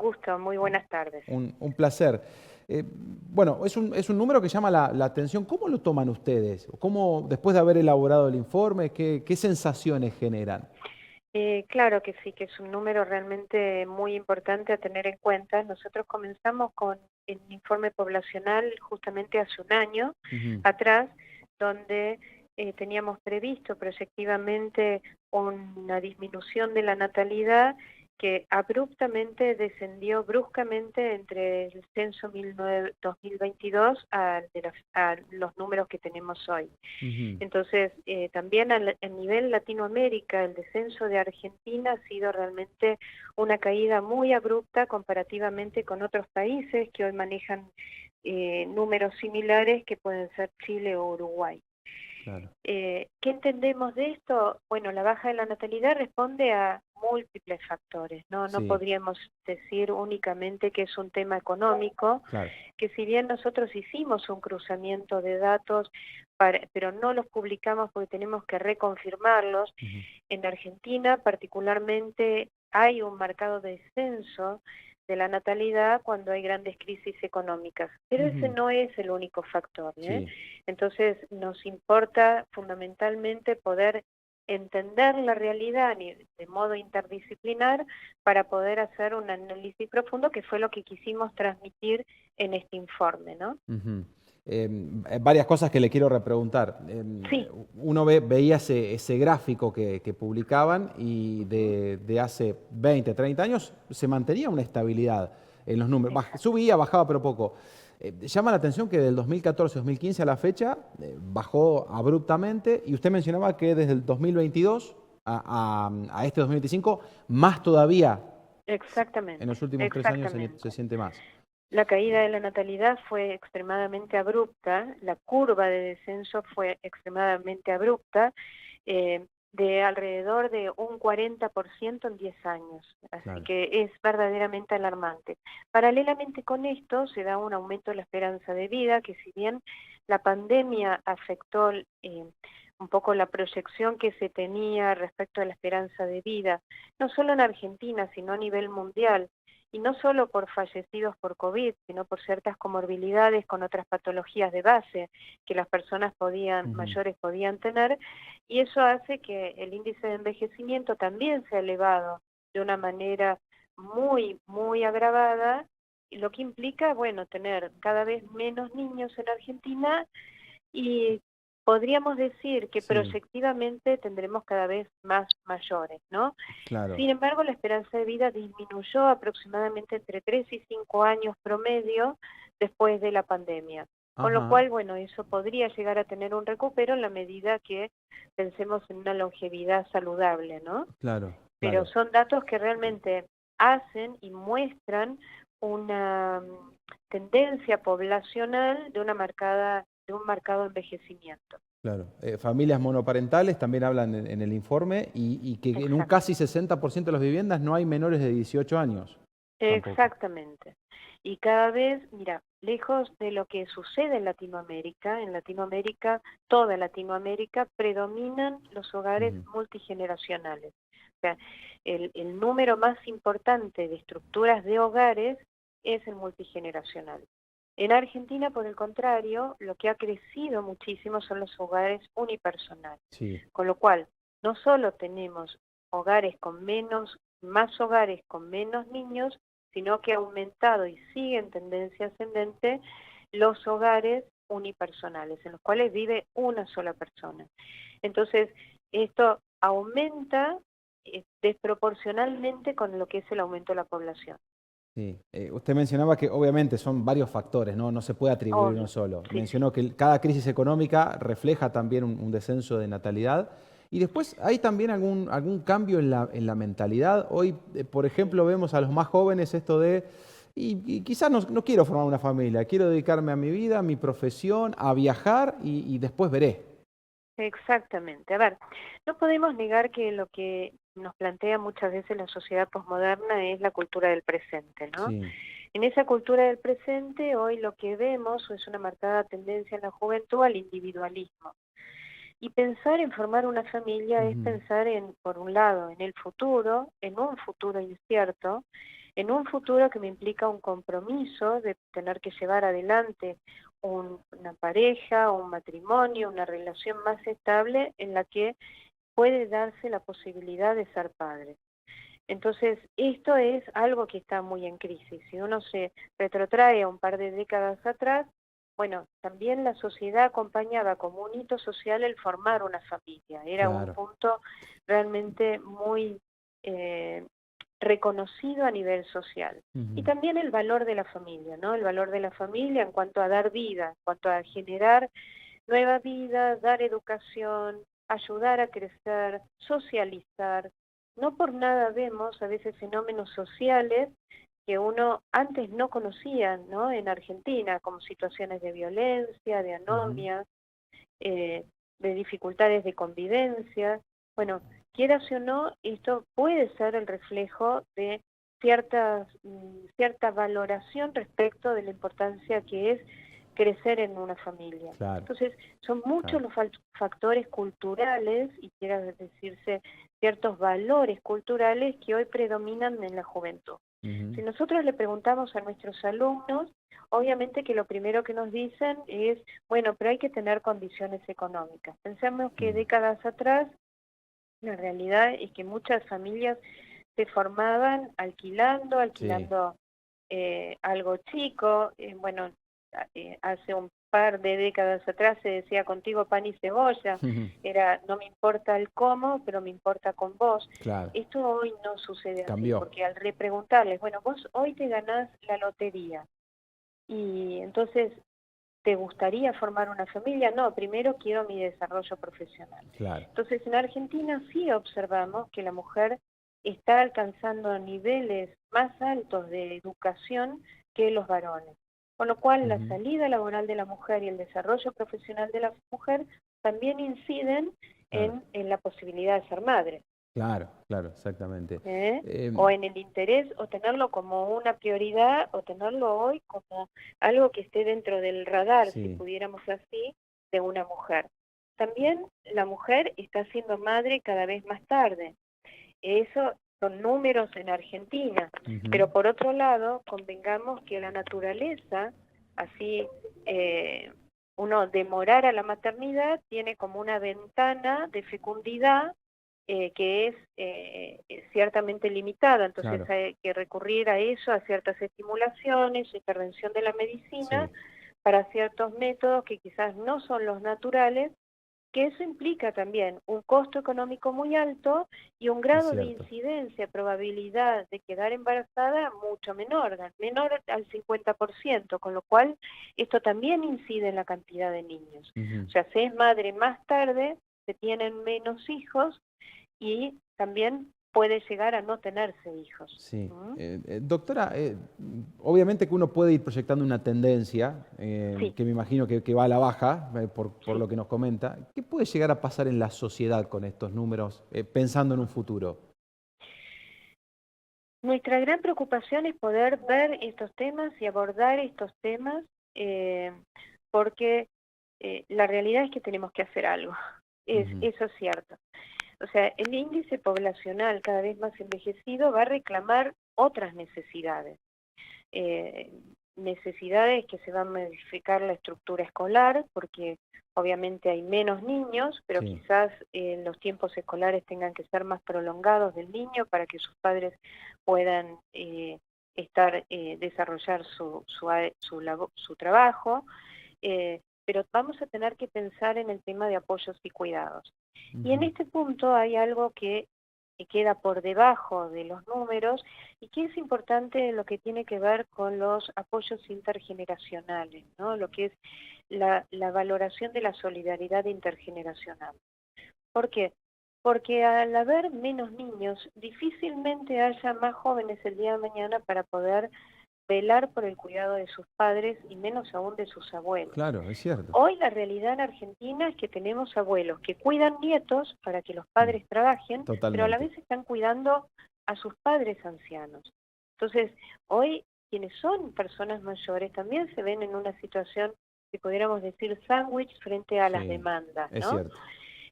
gusto, muy buenas tardes. Un placer. Bueno, es un número que llama la atención. ¿Cómo lo toman ustedes? ¿Cómo, después de haber elaborado el informe, qué sensaciones generan? Claro que sí, que es un número realmente muy importante a tener en cuenta. Nosotros comenzamos con el informe poblacional justamente hace un año Ujú. atrás, donde teníamos previsto proyectivamente una disminución de la natalidad que abruptamente descendió bruscamente entre el censo 2022 a los números que tenemos hoy. Ujú. Entonces, también a nivel Latinoamérica, el descenso de Argentina ha sido realmente una caída muy abrupta comparativamente con otros países que hoy manejan números similares que pueden ser Chile o Uruguay. Claro. ¿Qué entendemos de esto? Bueno, la baja de la natalidad responde a múltiples factores, ¿no? No Sí, podríamos decir únicamente que es un tema económico, claro. que si bien nosotros hicimos un cruzamiento de datos, pero no los publicamos porque tenemos que reconfirmarlos, Ujú. en Argentina particularmente hay un marcado descenso de la natalidad cuando hay grandes crisis económicas, pero ese Ujú. no es el único factor, ¿eh? Sí. Entonces nos importa fundamentalmente poder entender la realidad de modo interdisciplinar para poder hacer un análisis profundo, que fue lo que quisimos transmitir en este informe, ¿no? Ujú. Varias cosas que le quiero repreguntar. Sí. Uno veía ese gráfico que publicaban y Ujú. de hace 20, 30 años se mantenía una estabilidad en los números. Exacto. Subía, bajaba, pero poco. Llama la atención que del 2014-2015 a la fecha bajó abruptamente y usted mencionaba que desde el 2022 a este 2025, más todavía, en Exactamente, los últimos 3 años se exactamente. siente más. La caída de la natalidad fue extremadamente abrupta, la curva de descenso fue extremadamente abrupta, de alrededor de un 40% en 10 años, así Claro. que es verdaderamente alarmante. Paralelamente con esto se da un aumento de la esperanza de vida, que si bien la pandemia afectó un poco la proyección que se tenía respecto a la esperanza de vida, no solo en Argentina, sino a nivel mundial, y no solo por fallecidos por COVID, sino por ciertas comorbilidades con otras patologías de base que las personas Ujú. mayores podían tener, y eso hace que el índice de envejecimiento también sea elevado de una manera muy, muy agravada, y lo que implica, bueno, tener cada vez menos niños en Argentina y podríamos decir que Sí, proyectivamente tendremos cada vez más mayores, ¿no? claro. Sin embargo, la esperanza de vida disminuyó aproximadamente entre 3 y 5 años promedio después de la pandemia. Con lo Ajá, cual, bueno, eso podría llegar a tener un recupero en la medida que pensemos en una longevidad saludable, ¿no? claro, Pero claro. son datos que realmente hacen y muestran una tendencia poblacional de un marcado envejecimiento. Claro. Familias monoparentales también hablan en el informe y que en un Exacto. casi 60% de las viviendas no hay menores de 18 años tampoco. Exactamente. Y cada vez, mira, lejos de lo que sucede en Latinoamérica, toda Latinoamérica, predominan los hogares Ujú. multigeneracionales. O sea, el número más importante de estructuras de hogares es el multigeneracional. En Argentina, por el contrario, lo que ha crecido muchísimo son los hogares unipersonales. Sí, Con lo cual, no solo tenemos más hogares con menos niños, sino que ha aumentado y sigue en tendencia ascendente los hogares unipersonales, en los cuales vive una sola persona. Entonces, esto aumenta desproporcionalmente con lo que es el aumento de la población. sí. Usted mencionaba que obviamente son varios factores, ¿no? No se puede atribuir uno Obvio, solo. sí, sí. Mencionó que cada crisis económica refleja también un descenso de natalidad. Y después hay también algún cambio en la mentalidad. Hoy, por Sí. ejemplo, vemos a los más jóvenes esto de, y quizás no quiero formar una familia, quiero dedicarme a mi vida, a mi profesión, a viajar y después veré. Exactamente. A ver, no podemos negar que lo que nos plantea muchas veces la sociedad posmoderna es la cultura del presente, ¿no? Sí. En esa cultura del presente, hoy lo que vemos es una marcada tendencia en la juventud al individualismo. Y pensar en formar una familia es Ujú. pensar en, por un lado, en el futuro, en un futuro incierto, en un futuro que me implica un compromiso de tener que llevar adelante una pareja, un matrimonio, una relación más estable en la que puede darse la posibilidad de ser padre. Entonces, esto es algo que está muy en crisis. Si uno se retrotrae a un par de décadas atrás, bueno, también la sociedad acompañaba como un hito social el formar una familia. Era un Claro. punto realmente muy eh, reconocido a nivel social. Y Ujú. también el valor de la familia, ¿no? El valor de la familia en cuanto a dar vida, en cuanto a generar nueva vida, dar educación, ayudar a crecer, socializar. No por nada vemos a veces fenómenos sociales que uno antes no conocía, ¿no? En Argentina, como situaciones de violencia, de Ujú. anomia, eh, de dificultades de convivencia. Bueno, quieras o no, esto puede ser el reflejo de cierta valoración respecto de la importancia que es crecer en una familia. Claro, Entonces, son muchos claro. los factores culturales y quiera decirse ciertos valores culturales que hoy predominan en la juventud. Ujú. Si nosotros le preguntamos a nuestros alumnos, obviamente que lo primero que nos dicen es, bueno, pero hay que tener condiciones económicas. Pensamos que Mm. décadas atrás, la realidad es que muchas familias se formaban Sí. alquilando algo chico. Bueno, hace un par de décadas atrás se decía contigo pan y cebolla, Ujú. era no me importa el cómo, pero me importa con vos. Claro, Esto hoy no sucede así, cambió. porque al repreguntarles, bueno, vos hoy te ganás la lotería, y entonces, ¿te gustaría formar una familia? No, primero quiero mi desarrollo profesional. Claro. Entonces, en Argentina sí observamos que la mujer está alcanzando niveles más altos de educación que los varones. Con lo cual, la Ujú. salida laboral de la mujer y el desarrollo profesional de la mujer también inciden Claro, en la posibilidad de ser madre. claro, claro, exactamente. ¿Eh? O Em, en el interés, o tenerlo como una prioridad, o tenerlo hoy como algo que esté dentro del radar, si sí. pudiéramos así, de una mujer. También la mujer está siendo madre cada vez más tarde. Eso son números en Argentina. Ujú. Pero por otro lado, convengamos que la naturaleza, así eh, uno demorar a la maternidad, tiene como una ventana de fecundidad que es ciertamente limitada, entonces Claro, hay que recurrir a eso, a ciertas estimulaciones, intervención de la medicina sí, para ciertos métodos que quizás no son los naturales, que eso implica también un costo económico muy alto y un es grado de cierto. incidencia, probabilidad de quedar embarazada mucho menor al 50%, con lo cual esto también incide en la cantidad de niños. Ujú. O sea, se es madre más tarde, se tienen menos hijos y también puede llegar a no tenerse hijos. Sí. ¿Mm? Doctora, obviamente que uno puede ir proyectando una tendencia, Sí, que me imagino que va a la baja, por sí. lo que nos comenta. ¿Qué puede llegar a pasar en la sociedad con estos números, pensando en un futuro? Nuestra gran preocupación es poder ver estos temas y abordar estos temas eh, porque la realidad es que tenemos que hacer algo. Ujú. Eso es cierto. O sea, el índice poblacional cada vez más envejecido va a reclamar otras necesidades. eh, Necesidades que se va a modificar la estructura escolar, porque obviamente hay menos niños, pero Sí, quizás los tiempos escolares tengan que ser más prolongados del niño para que sus padres puedan desarrollar su trabajo, pero vamos a tener que pensar en el tema de apoyos y cuidados. Y en ujú, este punto hay algo que queda por debajo de los números y que es importante lo que tiene que ver con los apoyos intergeneracionales, ¿no? Lo que es la valoración de la solidaridad intergeneracional. ¿Por qué? Porque al haber menos niños, difícilmente haya más jóvenes el día de mañana para poder velar por el cuidado de sus padres y menos aún de sus abuelos. claro, es cierto. Hoy la realidad en Argentina es que tenemos abuelos que cuidan nietos para que los Mm, padres trabajen, pero a la totalmente. vez están cuidando a sus padres ancianos. Entonces, hoy quienes son personas mayores también se ven en una situación que pudiéramos decir sándwich frente a las Sí, demandas, es ¿no? cierto.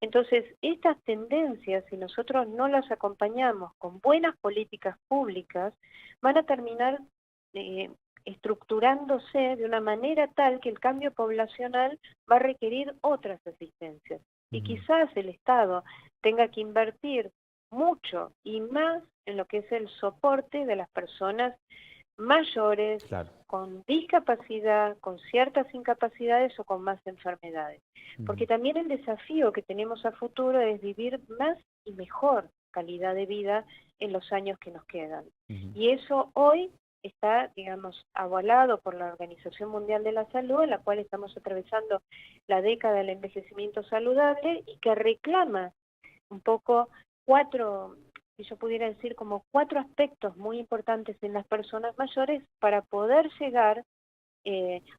Entonces, estas tendencias, si nosotros no las acompañamos con buenas políticas públicas, van a terminar eh, estructurándose de una manera tal que el cambio poblacional va a requerir otras asistencias. Y quizás el Estado tenga que invertir mucho y más en lo que es el soporte de las personas mayores, Claro. con discapacidad, con ciertas incapacidades o con más enfermedades. Porque también el desafío que tenemos a futuro es vivir más y mejor calidad de vida en los años que nos quedan. Y eso hoy está, digamos, avalado por la Organización Mundial de la Salud, en la cual estamos atravesando la década del envejecimiento saludable y que reclama un poco si yo pudiera decir, como 4 aspectos muy importantes en las personas mayores para poder llegar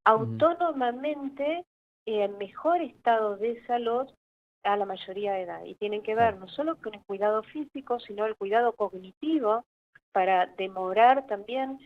autónomamente en mejor estado de salud a la mayoría de edad. Y tienen que ver no solo con el cuidado físico, sino el cuidado cognitivo para demorar también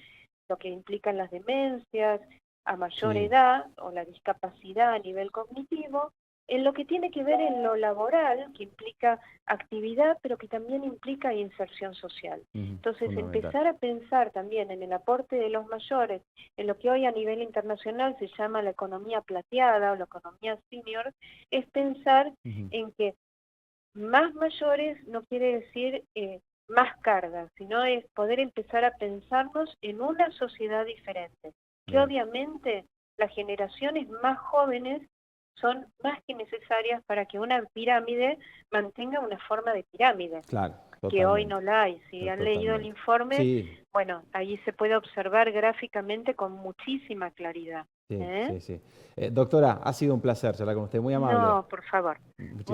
lo que implican las demencias a mayor edad o la discapacidad a nivel cognitivo, en lo que tiene que ver en lo laboral, que implica actividad, pero que también implica inserción social. Entonces, empezar a pensar también en el aporte de los mayores, en lo que hoy a nivel internacional se llama la economía plateada o la economía senior, es pensar en que más mayores no quiere decir más cargas, sino es poder empezar a pensarnos en una sociedad diferente, que obviamente las generaciones más jóvenes son más que necesarias para que una pirámide mantenga una forma de pirámide, Claro, que hoy totalmente. no la hay. Si han leído el informe, bueno, ahí se puede observar gráficamente con muchísima claridad. Sí. Doctora, ha sido un placer charlar con usted, muy amable. No, por favor. Muchísimas